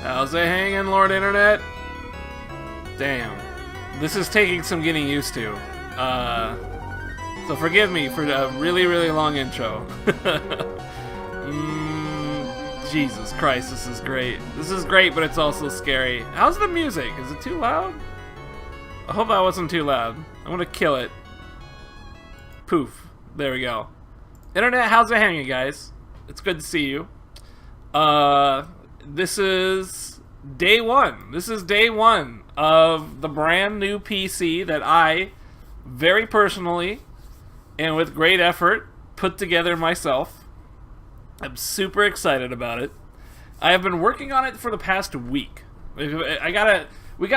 How's it hanging, Lord Internet? Damn. This is taking some getting used to. So forgive me for a really, really long intro. Jesus Christ, this is great. This is great, but it's also scary. How's the music? Is it too loud? I hope that wasn't too loud. I'm gonna kill it. Poof. There we go. Internet, how's it hanging, guys? It's good to see you. This is day one. This is day one of the brand new PC that I, very personally, and with great effort, put together myself. I'm super excited about it. I have been working on it for the past week. We gotta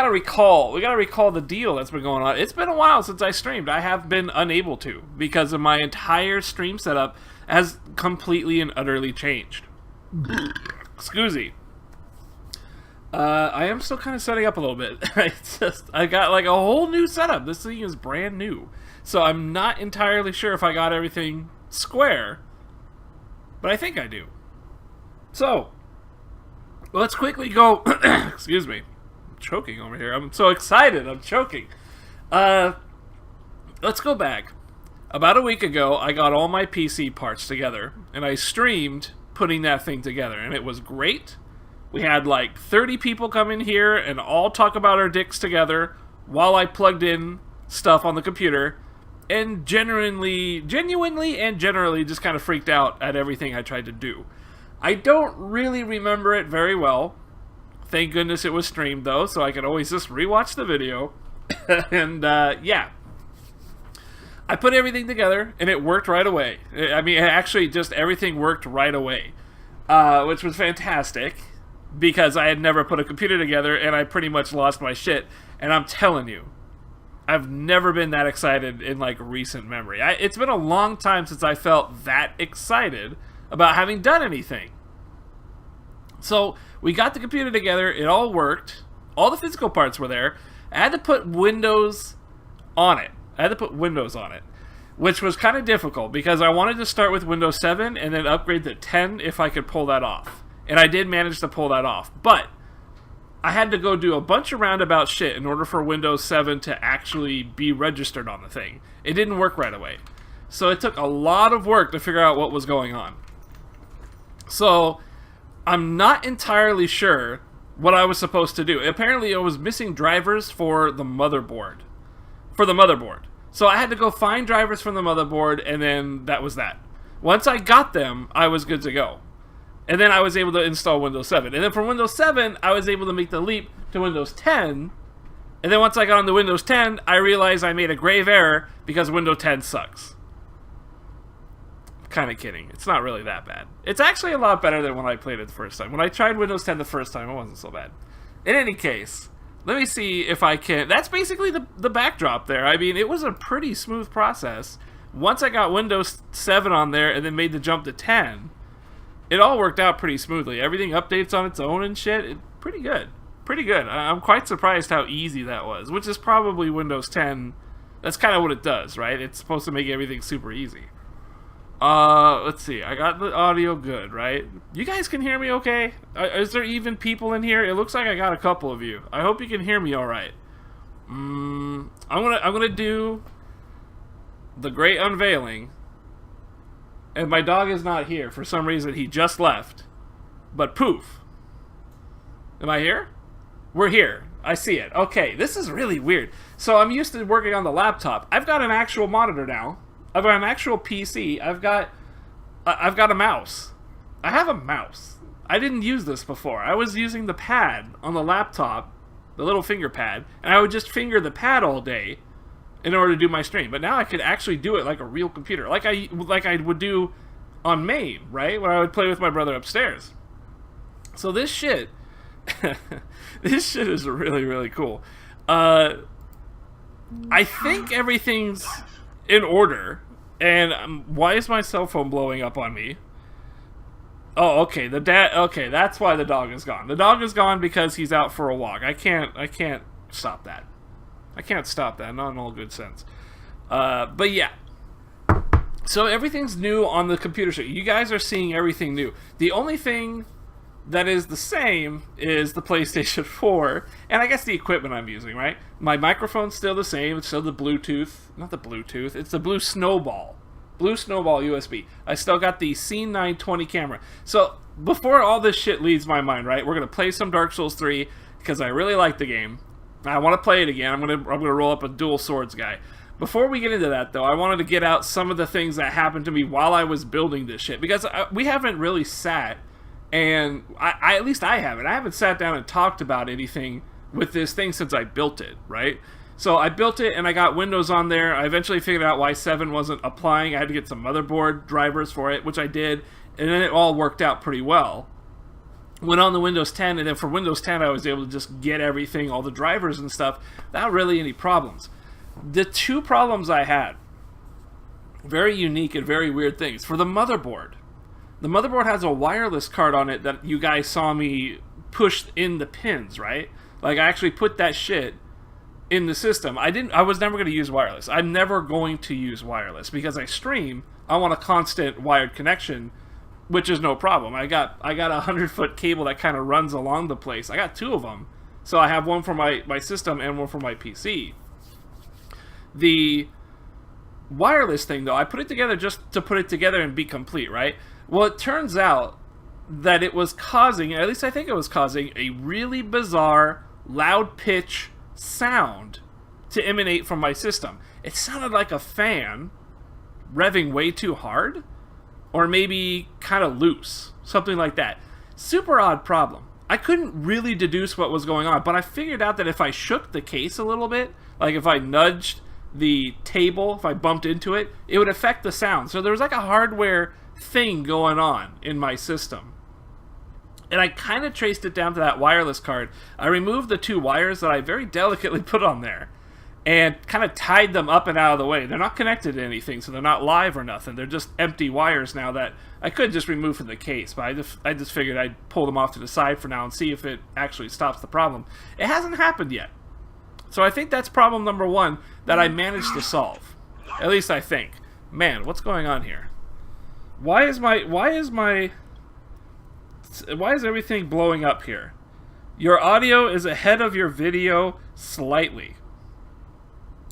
recall the deal that's been going on. It's been a while since I streamed. I have been unable to because of my entire stream setup has completely and utterly changed. Excuse me. I am still kind of setting up a little bit. I got like a whole new setup. This thing is brand new. So I'm not entirely sure if I got everything square, but I think I do. So, let's quickly go... Excuse me. I'm choking over here. I'm so excited. I'm choking. Let's go back. About a week ago, I got all my PC parts together, and I streamed putting that thing together, and it was great. We had like 30 people come in here and all talk about our dicks together while I plugged in stuff on the computer, and genuinely and generally just kind of freaked out at everything I tried to do. I don't really remember it very well. Thank goodness it was streamed though, so I could always just rewatch the video. And yeah. I put everything together and it worked right away. I mean, actually just everything worked right away. Which was fantastic because I had never put a computer together and I pretty much lost my shit. And I'm telling you, I've never been that excited in like recent memory. It's been a long time since I felt that excited about having done anything. So we got the computer together, it all worked, all the physical parts were there. I had to put Windows on it. Which was kind of difficult because I wanted to start with Windows 7 and then upgrade to 10 if I could pull that off. And I did manage to pull that off. But I had to go do a bunch of roundabout shit in order for Windows 7 to actually be registered on the thing. It didn't work right away. So it took a lot of work to figure out what was going on. So I'm not entirely sure what I was supposed to do. Apparently I was missing drivers for the motherboard. So I had to go find drivers from the motherboard, and then that was that. Once I got them, I was good to go. And then I was able to install Windows 7. And then from Windows 7, I was able to make the leap to Windows 10. And then once I got onto Windows 10, I realized I made a grave error because Windows 10 sucks. Kind of kidding. It's not really that bad. It's actually a lot better than when I played it the first time. When I tried Windows 10 the first time, it wasn't so bad. In any case, let me see if I can... That's basically the backdrop there. I mean, it was a pretty smooth process. Once I got Windows 7 on there and then made the jump to 10, it all worked out pretty smoothly. Everything updates on its own and shit. Pretty good. Pretty good. I'm quite surprised how easy that was, which is probably Windows 10. That's kind of what it does, right? It's supposed to make everything super easy. Let's see. I got the audio good, right? You guys can hear me okay? Is there even people in here? It looks like I got a couple of you. I hope you can hear me all right. I'm gonna do the great unveiling. And my dog is not here. For some reason, he just left. But poof. Am I here? We're here. I see it. Okay, this is really weird. So I'm used to working on the laptop. I've got an actual monitor now. I've got an actual PC. I've got a mouse. I have a mouse. I didn't use this before. I was using the pad on the laptop, the little finger pad, and I would just finger the pad all day in order to do my stream. But now I could actually do it like a real computer, like I would do on MAME, right? When I would play with my brother upstairs. So this shit, this shit is really, really cool. I think everything's in order. And why is my cell phone blowing up on me? Oh, okay. Okay, that's why the dog is gone. The dog is gone because he's out for a walk. I can't stop that. I can't stop that. Not in all good sense. But yeah. So everything's new on the computer show. You guys are seeing everything new. The only thing that is the same is the PlayStation 4, and I guess the equipment I'm using, right? My microphone's still the same. It's still the Bluetooth. Not the Bluetooth. It's the Blue Snowball. Blue Snowball USB. I still got the Scene 920 camera. So, before all this shit leaves my mind, right? We're going to play some Dark Souls 3, because I really like the game. I want to play it again. I'm gonna roll up a dual swords guy. Before we get into that, though, I wanted to get out some of the things that happened to me while I was building this shit, because we haven't really sat, and at least I haven't sat down and talked about anything with this thing since I built it, right? So I built it, and I got Windows on there. I eventually figured out why 7 wasn't applying. I had to get some motherboard drivers for it, which I did, and then it all worked out pretty well. Went on the Windows 10, and then for Windows 10, I was able to just get everything, all the drivers and stuff, without really any problems. The two problems I had, very unique and very weird things. For the motherboard has a wireless card on it that you guys saw me push in the pins, right? Like, I actually put that shit in the system. I was never going to use wireless. I'm never going to use wireless because I stream. I want a constant wired connection, which is no problem. I got a 100-foot cable that kind of runs along the place. I got 2 of them. So I have one for my system and one for my PC. The wireless thing, though, I put it together just to put it together and be complete, right? Well, it turns out that it was causing, at least I think it was causing, a really bizarre, loud pitch sound to emanate from my system. It sounded like a fan revving way too hard, or maybe kind of loose, something like that. Super odd problem. I couldn't really deduce what was going on, but I figured out that if I shook the case a little bit, like if I nudged the table, if I bumped into it, it would affect the sound. So there was like a hardware thing going on in my system. And I kind of traced it down to that wireless card. I removed the 2 wires that I very delicately put on there and kind of tied them up and out of the way. They're not connected to anything, so they're not live or nothing. They're just empty wires now that I could just remove from the case, but I just figured I'd pull them off to the side for now and see if it actually stops the problem. It hasn't happened yet. So I think that's problem number 1 that I managed to solve. At least I think. Man, what's going on here? Why is everything blowing up here? Your audio is ahead of your video slightly.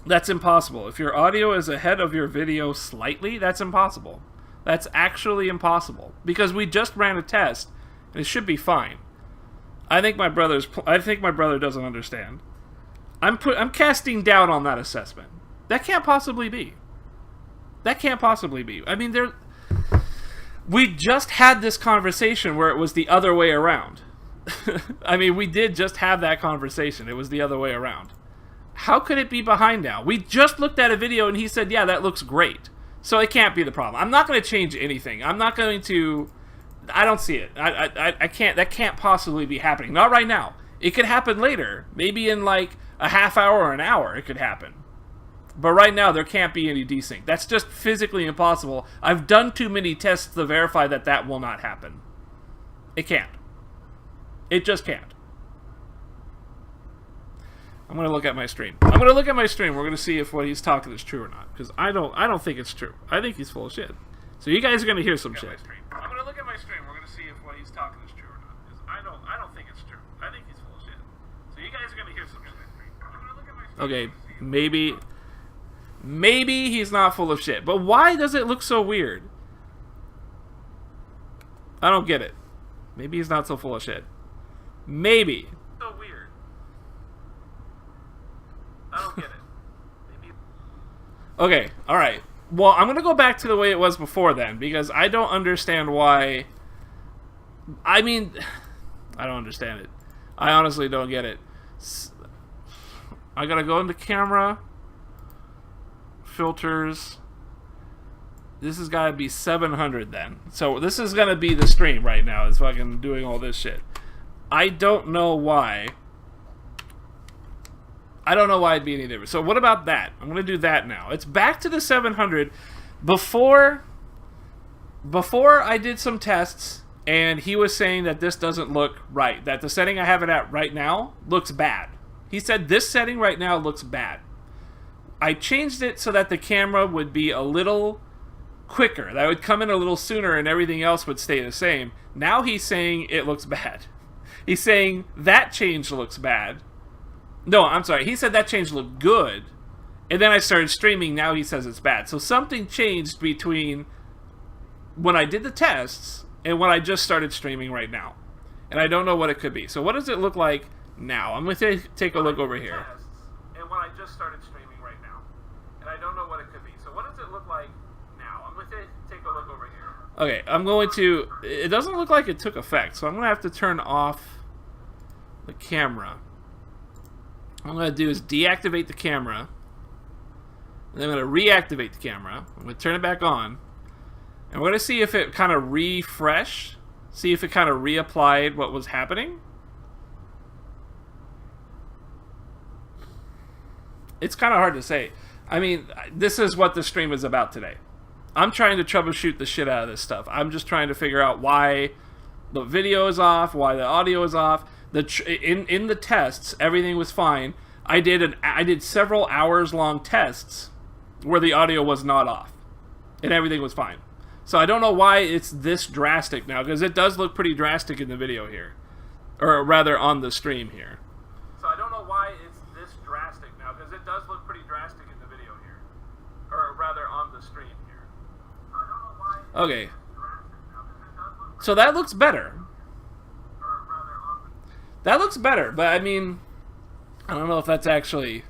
That's impossible. If your audio is ahead of your video slightly, that's impossible. That's actually impossible. Because we just ran a test, and it should be fine. I think my brother doesn't understand. I'm casting doubt on that assessment. That can't possibly be. That can't possibly be. I mean, we just had this conversation where it was the other way around. I mean, we did just have that conversation. It was the other way around. How could it be behind now? We just looked at a video and he said, yeah, that looks great. So it can't be the problem. I'm not going to change anything. I'm not going to... I don't see it. I can't... That can't possibly be happening. Not right now. It could happen later. Maybe in like a half hour or an hour it could happen. But right now there can't be any desync. That's just physically impossible. I've done too many tests to verify that that will not happen. It can't. It just can't. I'm going to look at my stream. We're going to see if what he's talking is true or not. Because I don't think it's true. I think he's full of shit. So you guys are going to hear some shit. I'm going to look at my stream. We're going to see if what he's talking is true or not. Because I don't think it's true. I think he's full of shit. So you guys are going to hear some shit. I'm going to look at my stream. Okay, maybe he's not full of shit. But why does it look so weird? I don't get it. Maybe he's not so full of shit. Maybe. So weird. I don't get it. Maybe. Okay, alright. Well, I'm going to go back to the way it was before then, because I don't understand why... I mean, I don't understand it. I honestly don't get it. I gotta go into camera, filters. This has got to be 700 then. So this is going to be the stream right now. It's fucking doing all this shit. I don't know why. I don't know why it'd be any different. So what about that? I'm going to do that now. It's back to the 700. Before I did some tests, and he was saying that this doesn't look right. That the setting I have it at right now looks bad. He said this setting right now looks bad. I changed it so that the camera would be a little quicker. That would come in a little sooner and everything else would stay the same. Now he's saying it looks bad. He's saying that change looks bad. No, I'm sorry. He said that change looked good. And then I started streaming. Now he says it's bad. So something changed between when I did the tests and when I just started streaming right now. And I don't know what it could be. So what does it look like now? I'm going to take a look over here. And when I just started streaming right now. And I don't know what it could be. So what does it look like now? I'm going to take a look over here. Okay, I'm going to... It doesn't look like it took effect. So I'm going to have to turn off the camera. What I'm going to do is deactivate the camera. And then I'm going to reactivate the camera. I'm going to turn it back on. And we're going to see if it kind of refreshed. See if it kind of reapplied what was happening. It's kind of hard to say. I mean, this is what the stream is about today. I'm trying to troubleshoot the shit out of this stuff. I'm just trying to figure out why the video is off, why the audio is off. In the tests, everything was fine. I did several hours long tests where the audio was not off, and everything was fine. So I don't know why it's this drastic now, because it does look pretty drastic in the video here, or rather on the stream here. So I don't know why it's this drastic now, because it does look pretty drastic in the video here, or rather on the stream here. So I don't know why. Okay. So that looks better. That looks better, but I mean, I don't know if that's actually...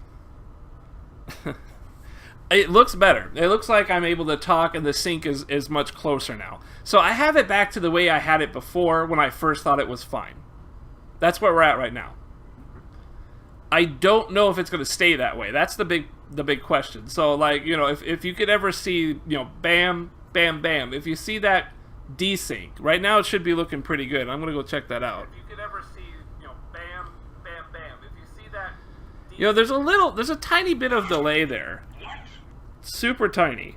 It looks better. It looks like I'm able to talk and the sync is much closer now. So I have it back to the way I had it before when I first thought it was fine. That's where we're at right now. I don't know if it's going to stay that way. That's the big question. So, like, you know, if you could ever see, you know, bam, bam, bam. If you see that desync, right now it should be looking pretty good. I'm going to go check that out. If you could ever see, you know, bam, bam, bam. If you see that desync, you know, there's a tiny bit of delay there. Super tiny.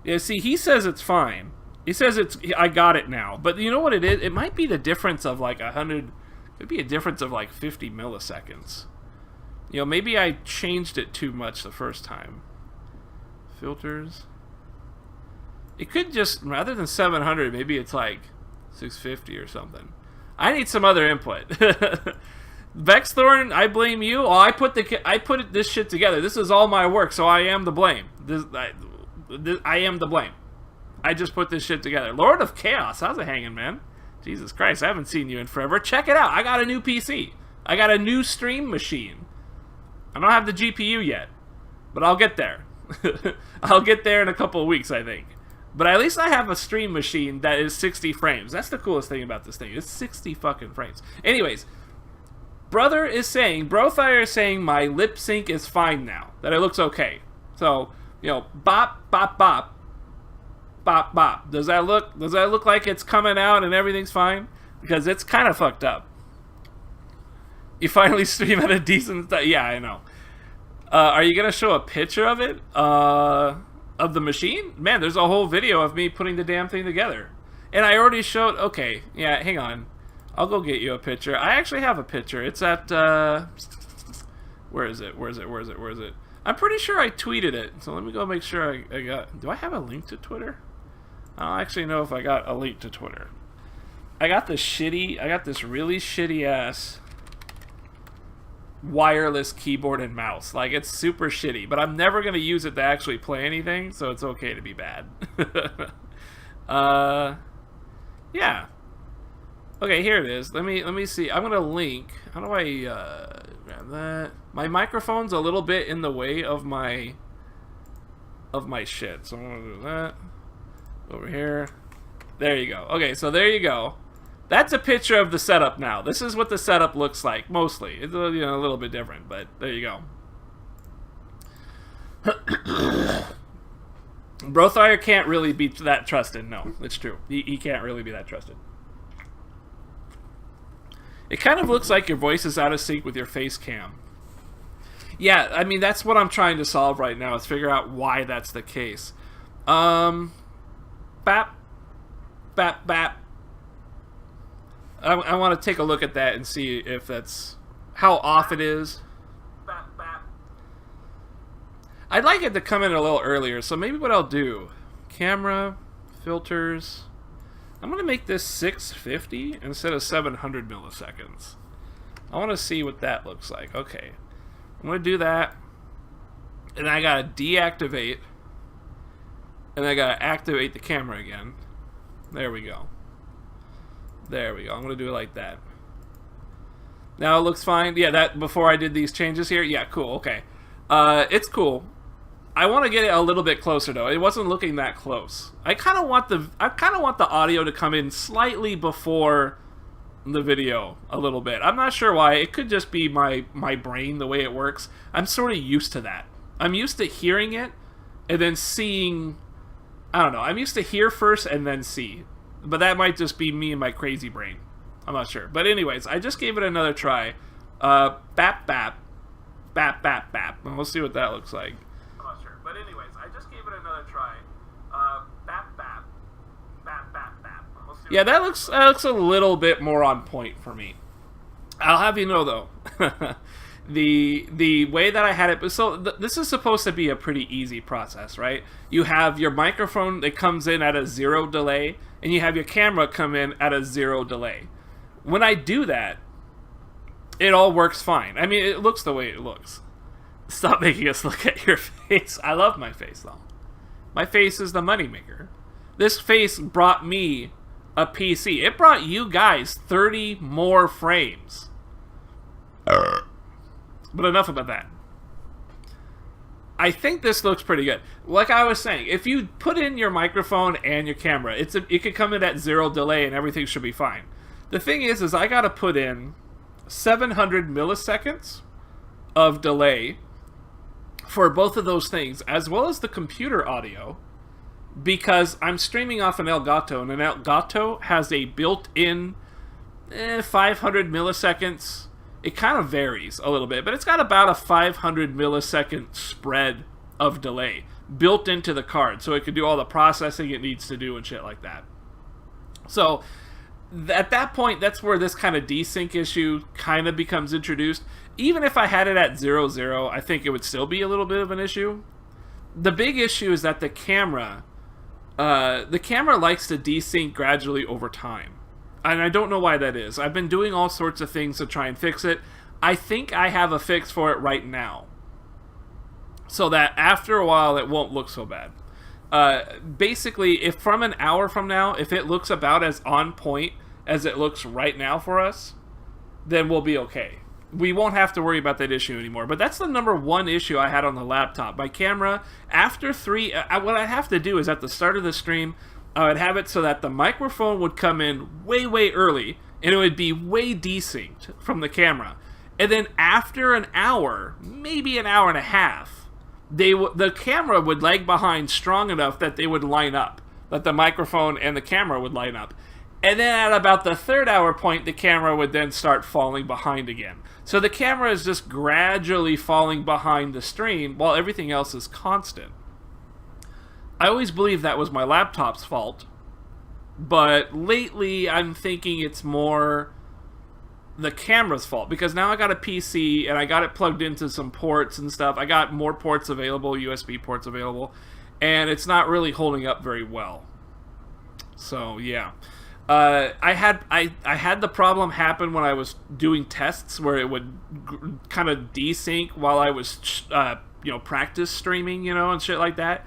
Yeah, see, he says it's fine. He says I got it now. But you know what it is? It might be the difference of like 100... Could be a difference of like 50 milliseconds. You know, maybe I changed it too much the first time. Filters. It could just, rather than 700, maybe it's like 650 or something. I need some other input. Vexthorn, I blame you. Oh, I put this shit together. This is all my work, so I am the blame. I am the blame. I just put this shit together. Lord of Chaos, how's it hanging, man? Jesus Christ, I haven't seen you in forever. Check it out. I got a new PC. I got a new stream machine. I don't have the GPU yet, but I'll get there. I'll get there in a couple of weeks, I think. But at least I have a stream machine that is 60 frames. That's the coolest thing about this thing. It's 60 fucking frames. Anyways, Brothire is saying my lip sync is fine now. That it looks okay. So, you know, bop, bop, bop. Bop, bop. Does that look like it's coming out and everything's fine? Because it's kind of fucked up. You finally stream at a decent... Yeah, I know. Are you going to show a picture of it? Of the machine? Man, there's a whole video of me putting the damn thing together. And I already showed... Okay, yeah, hang on. I'll go get you a picture. I actually have a picture. It's at... Where is it? I'm pretty sure I tweeted it. So let me go make sure I got... Do I have a link to Twitter? I don't actually know if I got a link to Twitter. I got this really shitty ass wireless keyboard and mouse. Like, it's super shitty, but I'm never gonna use it to actually play anything, so it's okay to be bad. Yeah. Okay, here it is. Let me see. I'm gonna link. How do I grab that? My microphone's a little bit in the way of my shit, so I'm gonna do that. Over here. There you go. Okay, so there you go. That's a picture of the setup now. This is what the setup looks like, mostly. It's a little bit different, but there you go. Brothire can't really be that trusted. No, it's true. He can't really be that trusted. It kind of looks like your voice is out of sync with your face cam. Yeah, I mean, that's what I'm trying to solve right now, is figure out why that's the case. Bap. Bap, bap. I want to take a look at that and see if that's... how off it is. Bap, bap. I'd like it to come in a little earlier, so maybe what I'll do... Camera, filters. I'm going to make this 650 instead of 700 milliseconds. I want to see what that looks like. Okay. I'm going to do that. And I got to deactivate. And I got to activate the camera again. There we go. There we go. I'm going to do it like that. Now it looks fine. Yeah, that before I did these changes here. Yeah, cool. Okay. It's cool. I want to get it a little bit closer though. It wasn't looking that close. I kind of want the audio to come in slightly before the video a little bit. I'm not sure why. It could just be my brain, the way it works. I'm sort of used to that. I'm used to hearing it and then seeing. I don't know. I'm used to hear first and then see. But that might just be me and my crazy brain. I'm not sure. But anyways, I just gave it another try. Bap bap. Bap bap bap. And we'll see what that looks like. I'm not sure. But anyways, I just gave it another try. Bap bap. Bap bap bap. We'll see. Yeah, that looks a little bit more on point for me. I'll have you know though. The way that I had it, so this is supposed to be a pretty easy process, right? You have your microphone that comes in at a 0 delay, and you have your camera come in at a 0 delay. When I do that, it all works fine. I mean, it looks the way it looks. Stop making us look at your face. I love my face, though. My face is the moneymaker. This face brought me a PC. It brought you guys 30 more frames. But enough about that. I think this looks pretty good. Like I was saying, if you put in your microphone and your camera, it could come in at 0 delay and everything should be fine. The thing is I gotta put in 700 milliseconds of delay for both of those things, as well as the computer audio, because I'm streaming off an Elgato, and an Elgato has a built-in 500 milliseconds. It kind of varies a little bit, but it's got about a 500 millisecond spread of delay built into the card, so it can do all the processing it needs to do and shit like that. So at that point, that's where this kind of desync issue kind of becomes introduced. Even if I had it at 0.0, I think it would still be a little bit of an issue. The big issue is that the camera likes to desync gradually over time. And I don't know why that is. I've been doing all sorts of things to try and fix it. I think I have a fix for it right now, so that after a while it won't look so bad. Basically, if from an hour from now, if it looks about as on point as it looks right now for us, then we'll be okay. We won't have to worry about that issue anymore. But that's the number one issue I had on the laptop. My camera, after 3, what I have to do is at the start of the stream, I would have it so that the microphone would come in way, way early, and it would be way desynced from the camera. And then after an hour, maybe an hour and a half, the camera would lag behind strong enough that they would line up, that the microphone and the camera would line up. And then at about the 3rd hour point, the camera would then start falling behind again. So the camera is just gradually falling behind the stream while everything else is constant. I always believed that was my laptop's fault, but lately I'm thinking it's more the camera's fault, because now I got a PC and I got it plugged into some ports and stuff. I got more ports available, USB ports available, and it's not really holding up very well. So yeah, I had the problem happen when I was doing tests where it would kind of desync while I was practice streaming, and shit like that.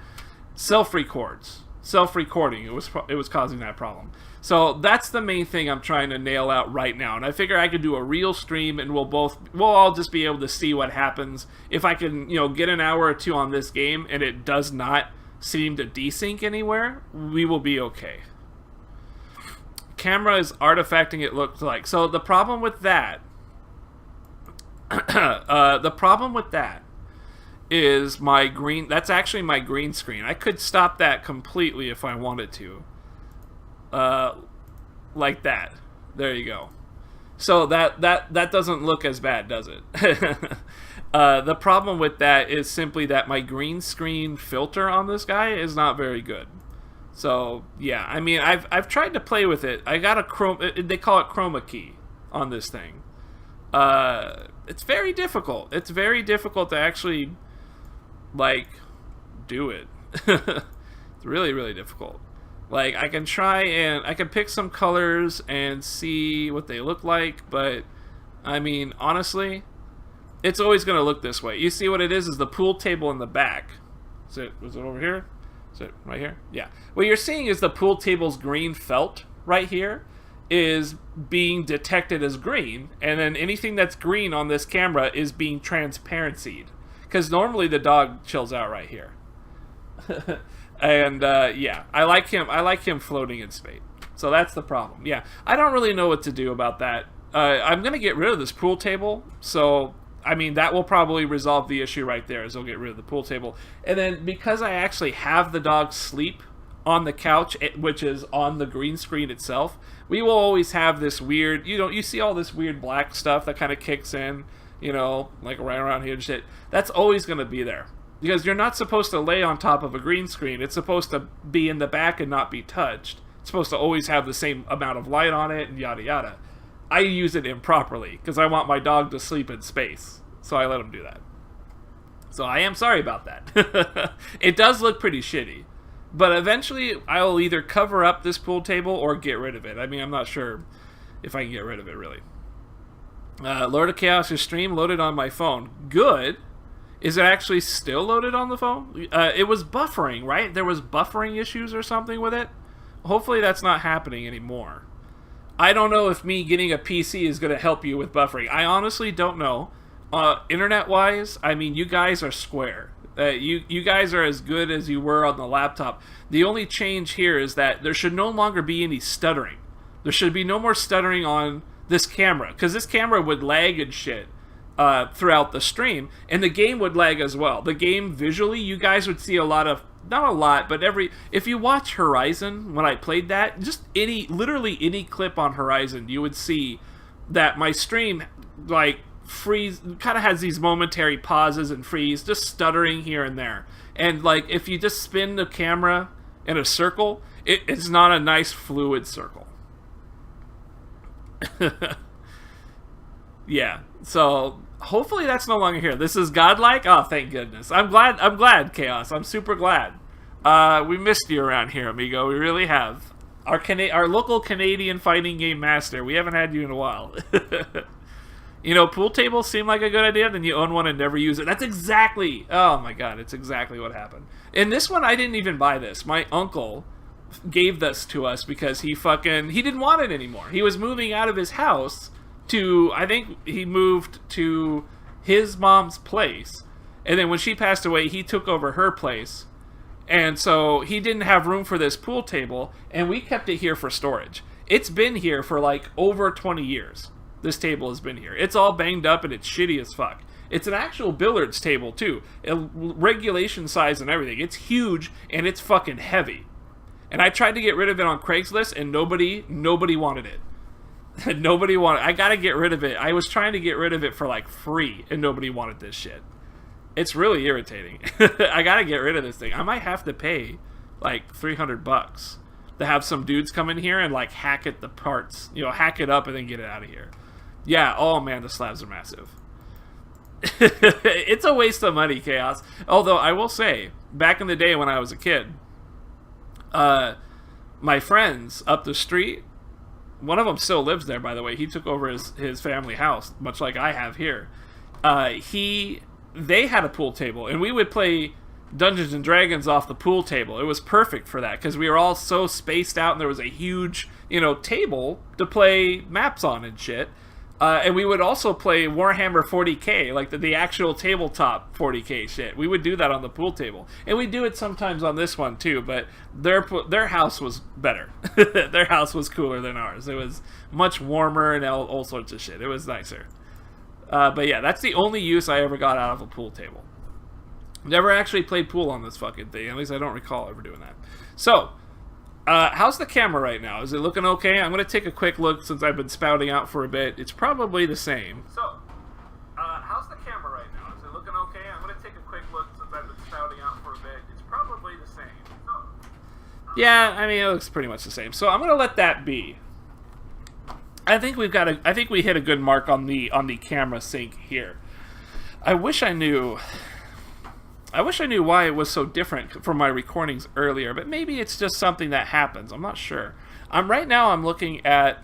Self-recording, it was causing that problem. So that's the main thing I'm trying to nail out right now, and I figure I could do a real stream and we'll all just be able to see what happens. If I can get an hour or two on this game and it does not seem to desync anywhere, we will be okay. Camera is artifacting, it looks like. So the problem with that is my green. That's actually my green screen. I could stop that completely if I wanted to. Like that. There you go. So that doesn't look as bad, does it? The problem with that is simply that my green screen filter on this guy is not very good. So yeah, I mean, I've tried to play with it. I got a they call it chroma key on this thing. It's very difficult. It's very difficult to actually do it. It's really, really difficult. Like, I can try and I can pick some colors and see what they look like, but I mean, honestly, it's always going to look this way. You see what it is the pool table in the back. Was it over here? Is it right here? Yeah. What you're seeing is the pool table's green felt right here is being detected as green, and then anything that's green on this camera is being transparencied. Because normally the dog chills out right here. And yeah, I like him floating in space. So that's the problem. Yeah, I don't really know what to do about that. I'm gonna get rid of this pool table. So I mean, that will probably resolve the issue right there. Is I'll get rid of the pool table, and then because I actually have the dog sleep on the couch, which is on the green screen itself, we will always have this weird. You see all this weird black stuff that kind of kicks in. Like right around here and shit. That's always gonna be there. Because you're not supposed to lay on top of a green screen. It's supposed to be in the back and not be touched. It's supposed to always have the same amount of light on it and yada yada. I use it improperly because I want my dog to sleep in space. So I let him do that. So I am sorry about that. It does look pretty shitty. But eventually I will either cover up this pool table or get rid of it. I mean, I'm not sure if I can get rid of it really. Lord of Chaos' stream loaded on my phone. Good. Is it actually still loaded on the phone? It was buffering, right? There was buffering issues or something with it. Hopefully that's not happening anymore. I don't know if me getting a PC is going to help you with buffering. I honestly don't know. Internet-wise, I mean, you guys are square. You guys are as good as you were on the laptop. The only change here is that there should no longer be any stuttering. There should be no more stuttering on this camera, because this camera would lag and shit. Throughout the stream, and the game would lag as well. The game visually, you guys would see a lot of, not a lot, but if you watch Horizon when I played that, just literally any clip on Horizon, you would see that my stream like freeze, kind of has these momentary pauses and freeze, just stuttering here and there. And like if you just spin the camera in a circle, it's not a nice fluid circle. Yeah, so hopefully that's no longer here. This is godlike. Oh, thank goodness. I'm glad, Chaos. I'm super glad. We missed you around here, amigo. We really have. Our local Canadian fighting game master. We haven't had you in a while. Pool tables seem like a good idea, then you own one and never use it. That's exactly. Oh my god, it's exactly what happened. In this one, I didn't even buy this. My uncle gave this to us because he didn't want it anymore. He was moving out of his house. I think he moved to his mom's place, and then when she passed away, he took over her place, and so he didn't have room for this pool table, and we kept it here for storage. It's been here for like over 20 years. This table has been here. It's all banged up and it's shitty as fuck. It's an actual billiards table too, regulation size and everything. It's huge and it's fucking heavy. And I tried to get rid of it on Craigslist, and nobody wanted it. Nobody wanted. I gotta get rid of it. I was trying to get rid of it for like free, and nobody wanted this shit. It's really irritating. I gotta get rid of this thing. I might have to pay like $300 to have some dudes come in here and like hack at the parts, hack it up and then get it out of here. Yeah. Oh man, the slabs are massive. It's a waste of money, Chaos. Although I will say, back in the day when I was a kid, my friends up the street. One of them still lives there, by the way. He took over his family house, much like I have here. They had a pool table, and we would play Dungeons and Dragons off the pool table. It was perfect for that, because we were all so spaced out, and there was a huge, table to play maps on and shit. And we would also play Warhammer 40k, like the actual tabletop 40k shit. We would do that on the pool table. And we do it sometimes on this one too, but their house was better. Their house was cooler than ours. It was much warmer and all sorts of shit. It was nicer. But yeah, that's the only use I ever got out of a pool table. Never actually played pool on this fucking thing. At least I don't recall ever doing that. So, how's the camera right now? Is it looking okay? I'm going to take a quick look since I've been spouting out for a bit. It's probably the same. So, how's the camera right now? Is it looking okay? I'm going to take a quick look since I've been spouting out for a bit. It's probably the same. So, yeah, I mean, it looks pretty much the same. So I'm going to let that be. I think we hit a good mark on the camera sync here. I wish I knew I wish I knew why it was so different from my recordings earlier, but maybe it's just something that happens. I'm not sure. Right now I'm looking at...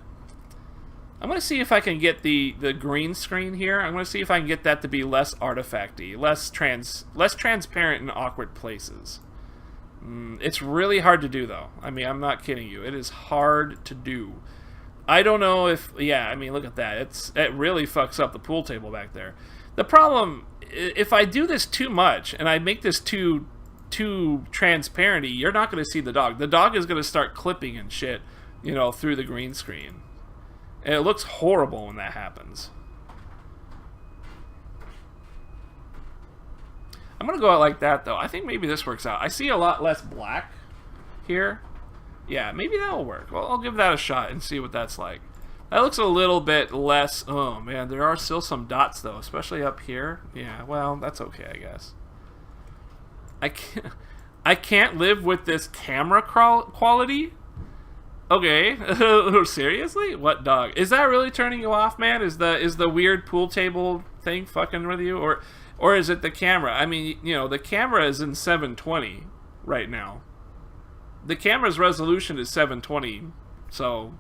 I'm going to see if I can get the green screen here. I'm going to see if I can get that to be less artifacty, less transparent in awkward places. It's really hard to do, though. I mean, I'm not kidding you. It is hard to do. I don't know if... Yeah, I mean, look at that. It really fucks up the pool table back there. The problem, if I do this too much, and I make this too transparency, you're not going to see the dog. The dog is going to start clipping and shit, you know, through the green screen. And it looks horrible when that happens. I'm going to go out like that, though. I think maybe this works out. I see a lot less black here. Yeah, maybe that'll work. Well, I'll give that a shot and see what that's like. That looks a little bit less... Oh, man, there are still some dots, though, especially up here. Yeah, well, that's okay, I guess. I can't live with this camera quality. Okay, seriously? What dog? Is that really turning you off, man? Is the weird pool table thing fucking with you, or is it the camera? I mean, you know, the camera is in 720 right now. The camera's resolution is 720, so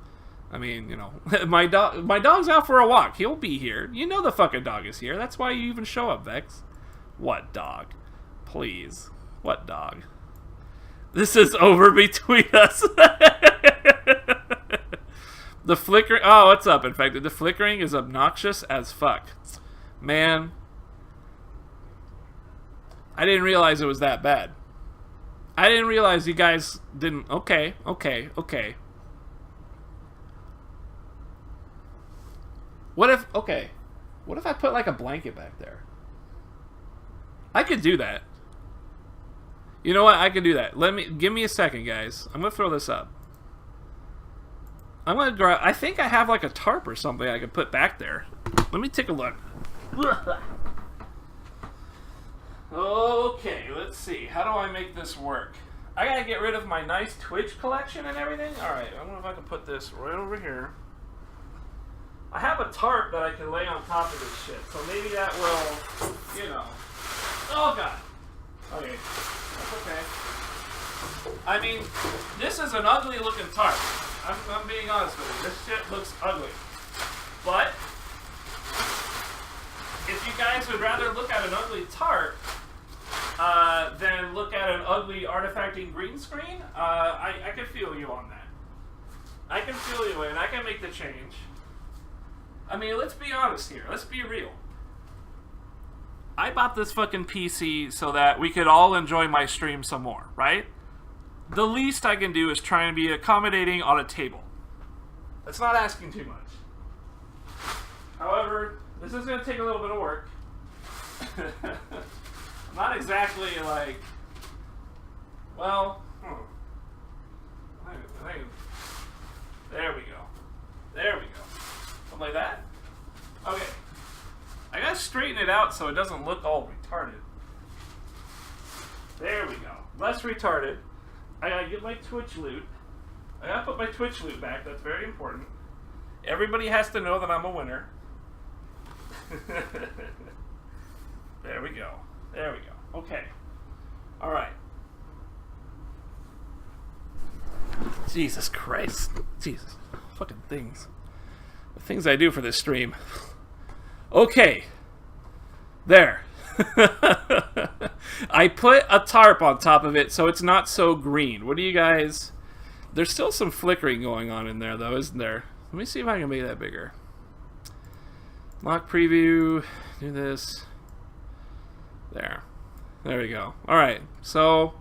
I mean, you know, my dog's out for a walk. He'll be here. You know the fucking dog is here. That's why you even show up, Vex. What dog? Please. What dog? This is over between us. The flickering... Oh, what's up, Infected? The flickering is obnoxious as fuck. Man. I didn't realize it was that bad. I didn't realize you guys didn't... Okay. What if... Okay. What if I put, like, a blanket back there? I could do that. You know what? I could do that. Give me a second, guys. I'm gonna throw this up. I'm gonna grab... I think I have like a tarp or something I could put back there. Let me take a look. Okay, let's see. How do I make this work? I gotta get rid of my nice Twitch collection and everything. Alright, I wonder if I can put this right over here. I have a tarp that I can lay on top of this shit, so maybe that will, you know... Oh, God. Okay. That's okay. I mean, this is an ugly looking tarp. I'm being honest with you. This shit looks ugly. But, if you guys would rather look at an ugly tarp than look at an ugly artifacting green screen, I can feel you on that. I can feel you and I can make the change. I mean, let's be honest here. Let's be real. I bought this fucking PC so that we could all enjoy my stream some more, right? The least I can do is try and be accommodating on a table. That's not asking too much. However, this is going to take a little bit of work. Not exactly like... Well... There we go. There we go. Something like that? Okay. I gotta straighten it out so it doesn't look all retarded. There we go. Less retarded. I gotta get my Twitch loot. I gotta put my Twitch loot back. That's very important. Everybody has to know that I'm a winner. There we go. There we go. Okay. Alright. Jesus Christ. Jesus. Fucking things. The things I do for this stream. Okay. There. I put a tarp on top of it so it's not so green. What do you guys... There's still some flickering going on in there, though, isn't there? Let me see if I can make that bigger. Lock preview. Do this. There. There we go. Alright, so...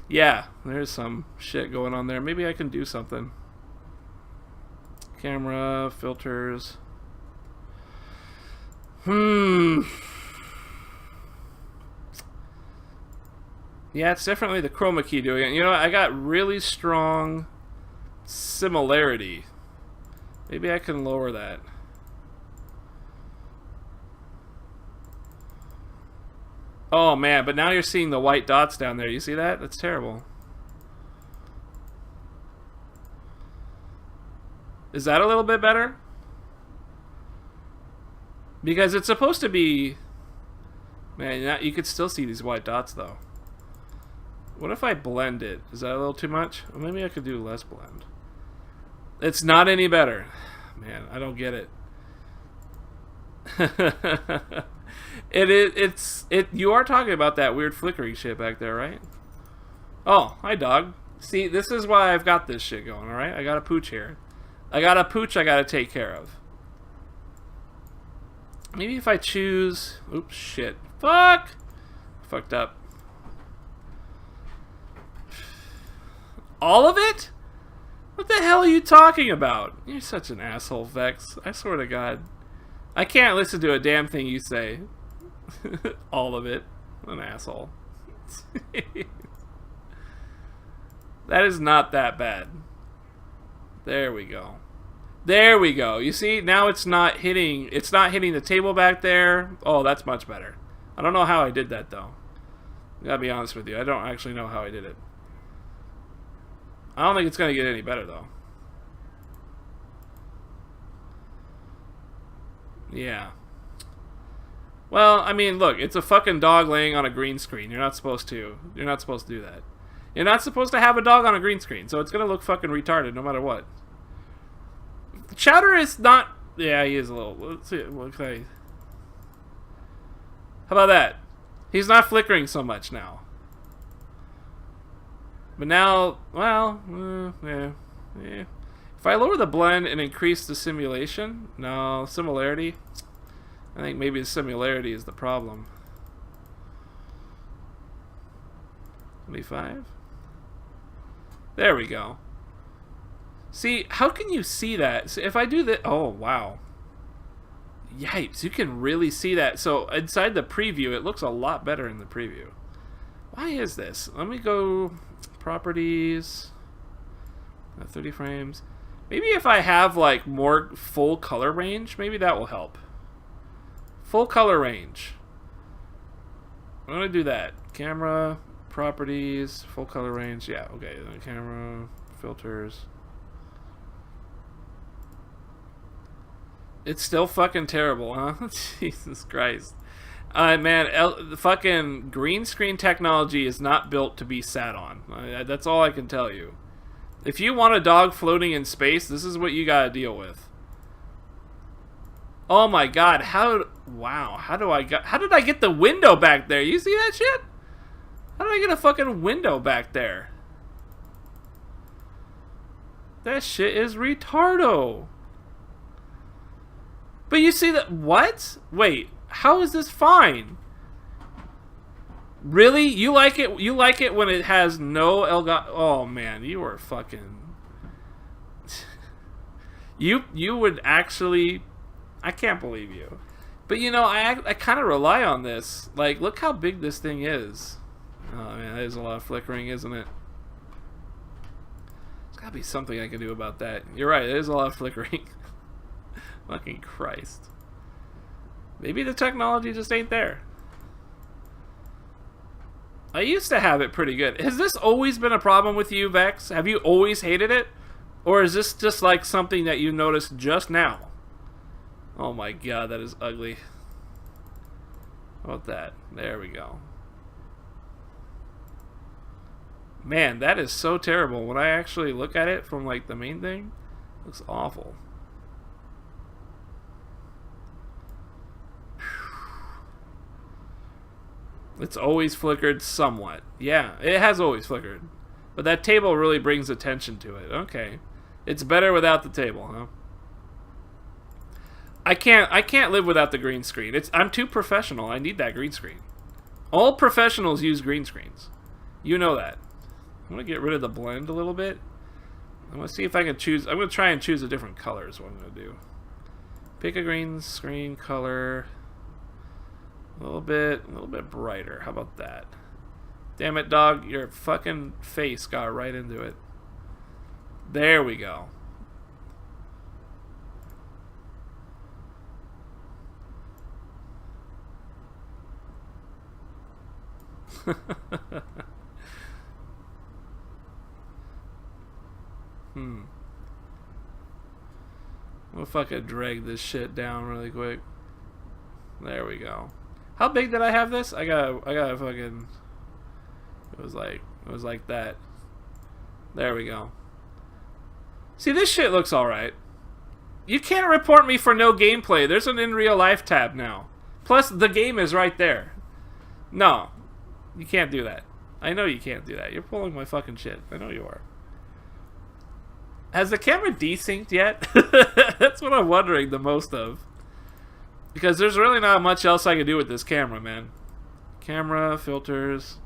Yeah, there's some shit going on there. Maybe I can do something. Camera, filters... Yeah, it's definitely the chroma key doing it. You know, I got really strong similarity. Maybe I can lower that. Oh man, but now you're seeing the white dots down there. You see that? That's terrible. Is that a little bit better? Because it's supposed to be Man, you could still see these white dots though. What if I blend it? Is that a little too much? Or maybe I could do less blend. It's not any better. Man, I don't get it. You are talking about that weird flickering shit back there, right? Oh, hi dog. See, this is why I've got this shit going, alright? I got a pooch here. I got a pooch I gotta take care of. Maybe if I choose... Oops, shit. Fuck! Fucked up. All of it? What the hell are you talking about? You're such an asshole, Vex. I swear to God. I can't listen to a damn thing you say. All of it. An asshole. That is not that bad. There we go. There we go. You see, now it's not hitting the table back there. Oh, that's much better. I don't know how I did that though. I gotta be honest with you. I don't actually know how I did it. I don't think it's gonna get any better though. Yeah. Well, I mean, look, it's a fucking dog laying on a green screen. You're not supposed to do that. You're not supposed to have a dog on a green screen, so it's gonna look fucking retarded no matter what. Chowder is not... Yeah, he is a little... Let's see. Okay. How about that? He's not flickering so much now. But now... Well... yeah. If I lower the blend and increase the simulation... No, similarity... I think maybe the similarity is the problem. 25? There we go. See, how can you see that? So if I do that... Oh, wow. Yipes, you can really see that. So inside the preview, it looks a lot better in the preview. Why is this? Let me go... Properties... 30 frames. Maybe if I have, like, more full color range, maybe that will help. Full color range. I'm going to do that. Camera, properties, full color range. Yeah, okay. Camera, filters... It's still fucking terrible, huh? Jesus Christ. Man, the fucking green screen technology is not built to be sat on. That's all I can tell you. If you want a dog floating in space, this is what you gotta deal with. Oh my God, wow, how did I get the window back there? You see that shit? How did I get a fucking window back there? That shit is retardo. But you see that... What? Wait, how is this fine? Really? You like it when it has no Elgato... Oh man, you are fucking... You would actually... I can't believe you. But you know, I kind of rely on this. Like, look how big this thing is. Oh man, that is a lot of flickering, isn't it? There's gotta be something I can do about that. You're right, it is a lot of flickering. Fucking Christ. Maybe the technology just ain't there. I used to have it pretty good. Has this always been a problem with you, Vex? Have you always hated it? Or is this just like something that you noticed just now? Oh my God, that is ugly. How about that? There we go. Man, that is so terrible. When I actually look at it from like the main thing, it looks awful. It's always flickered somewhat. Yeah, it has always flickered. But that table really brings attention to it. Okay. It's better without the table, huh? I can't live without the green screen. I'm too professional. I need that green screen. All professionals use green screens. You know that. I'm going to get rid of the blend a little bit. I'm going to see if I can choose... I'm going to try and choose a different color is what I'm going to do. Pick a green screen color... A little bit brighter. How about that? Damn it, dog. Your fucking face got right into it. There we go. We'll fucking drag this shit down really quick. There we go. How big did I have this? I got fucking... It was like that. There we go. See, this shit looks alright. You can't report me for no gameplay. There's an in real life tab now. Plus, the game is right there. No. You can't do that. I know you can't do that. You're pulling my fucking shit. I know you are. Has the camera desynced yet? That's what I'm wondering the most of. Because there's really not much else I can do with this camera, man. Camera, filters.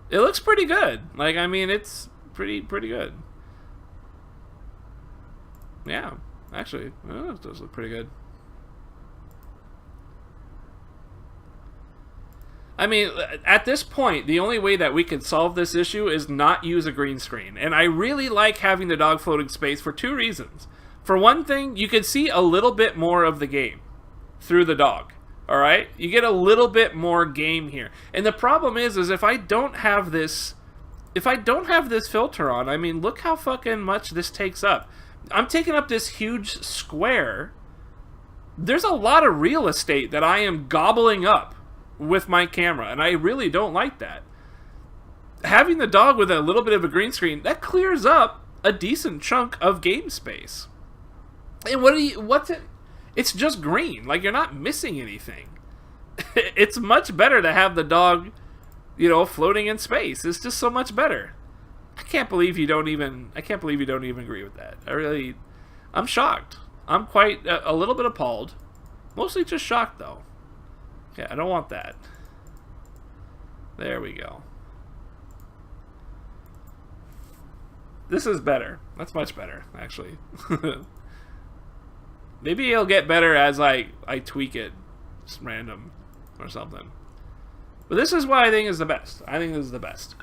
It looks pretty good. Like, I mean, it's pretty good. Yeah, actually, it does look pretty good. I mean, at this point, the only way that we could solve this issue is not use a green screen. And I really like having the dog floating space for two reasons. For one thing, you can see a little bit more of the game through the dog. Alright? You get a little bit more game here. And the problem is if I don't have this... If I don't have this filter on, I mean, look how fucking much this takes up. I'm taking up this huge square. There's a lot of real estate that I am gobbling up with my camera, and I really don't like that. Having the dog with a little bit of a green screen, that clears up a decent chunk of game space. And what's it? It's just green. Like, you're not missing anything. It's much better to have the dog, you know, floating in space. It's just so much better. I can't believe you don't even agree with that. I'm shocked. I'm quite a little bit appalled. Mostly just shocked, though. Okay, I don't want that. There we go. This is better. That's much better, actually. Maybe it'll get better as I tweak it. Just random or something. But this is what I think is the best. I think this is the best.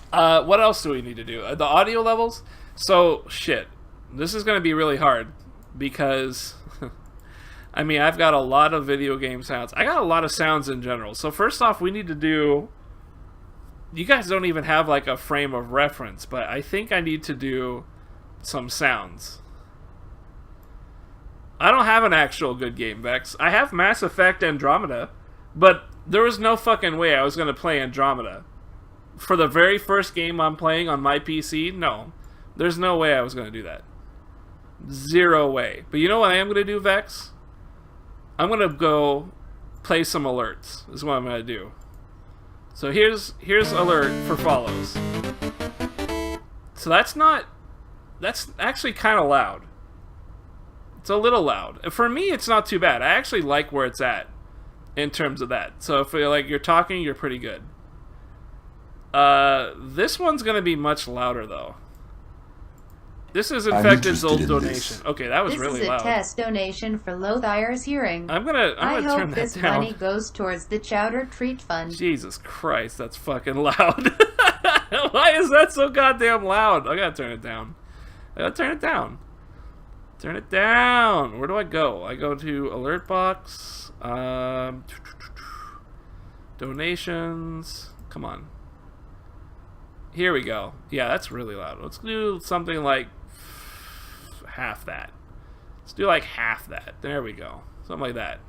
What else do we need to do? The audio levels? So, shit. This is going to be really hard. Because... I mean, I've got a lot of video game sounds. I got a lot of sounds in general. So first off, we need to do... You guys don't even have like a frame of reference, but I think I need to do some sounds. I don't have an actual good game, Vex. I have Mass Effect Andromeda, but there was no fucking way I was going to play Andromeda. For the very first game I'm playing on my PC, no. There's no way I was going to do that. Zero way. But you know what I am going to do, Vex? I'm going to go play some alerts, is what I'm going to do. So here's alert for follows. So that's actually kind of loud. It's a little loud. For me, it's not too bad. I actually like where it's at in terms of that. So if you're talking, you're pretty good. This one's going to be much louder, though. This is Infected's old donation. Okay, that was really loud. This is a test donation for Lothire's hearing. I'm gonna turn that down. I hope this money goes towards the Chowder Treat Fund. Jesus Christ, that's fucking loud. Why is that so goddamn loud? I gotta turn it down. Turn it down. Turn it down. Where do I go? I go to alert box. Donations. Come on. Here we go. Yeah, that's really loud. Let's do something like half that. Let's do like half that. There we go. Something like that.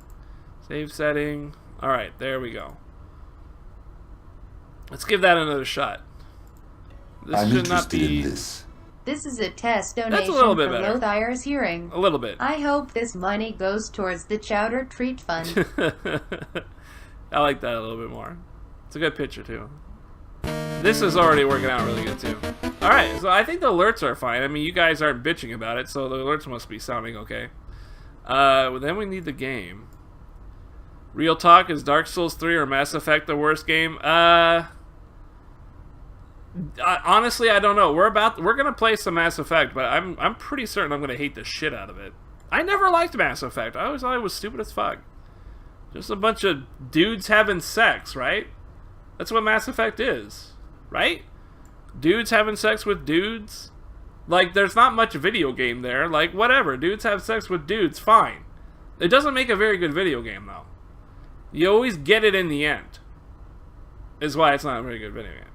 Save setting. Alright, there we go. Let's give that another shot. This should not be... This is a test donation a little bit for better. Lothire's hearing. A little bit. I hope this money goes towards the Chowder Treat Fund. I like that a little bit more. It's a good picture, too. This is already working out really good, too. Alright, so I think the alerts are fine. I mean, you guys aren't bitching about it, so the alerts must be sounding okay. Then we need the game. Real talk, is Dark Souls 3 or Mass Effect the worst game? Honestly, I don't know. We're gonna play some Mass Effect, but I'm pretty certain I'm gonna hate the shit out of it. I never liked Mass Effect. I always thought it was stupid as fuck. Just a bunch of dudes having sex, right? That's what Mass Effect is, right? Dudes having sex with dudes. Like, there's not much video game there. Like, whatever. Dudes have sex with dudes. Fine. It doesn't make a very good video game, though. You always get it in the end. Is why it's not a very good video game.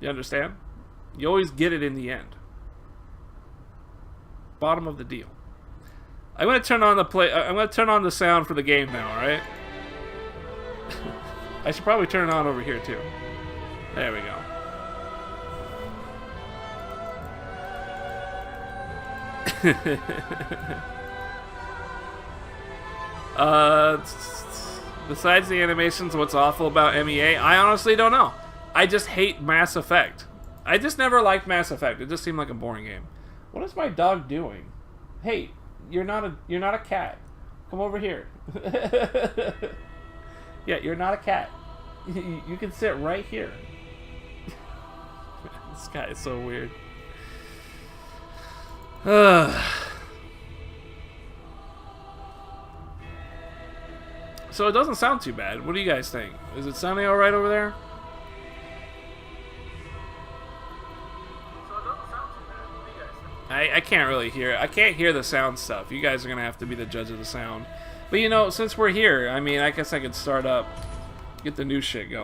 You understand? You always get it in the end. Bottom of the deal. I'm gonna turn on the sound for the game now, alright? I should probably turn it on over here too. There we go. Besides the animations, what's awful about MEA? I honestly don't know. I just hate Mass Effect. I just never liked Mass Effect. It just seemed like a boring game. What is my dog doing? Hey, you're not a cat. Come over here. Yeah, you're not a cat. You can sit right here. This guy is so weird. So it doesn't sound too bad. What do you guys think? Is it sounding alright over there? I can't really hear. I can't hear the sound stuff. You guys are gonna have to be the judge of the sound. But you know, since we're here, I mean, I guess I could start up, get the new shit going.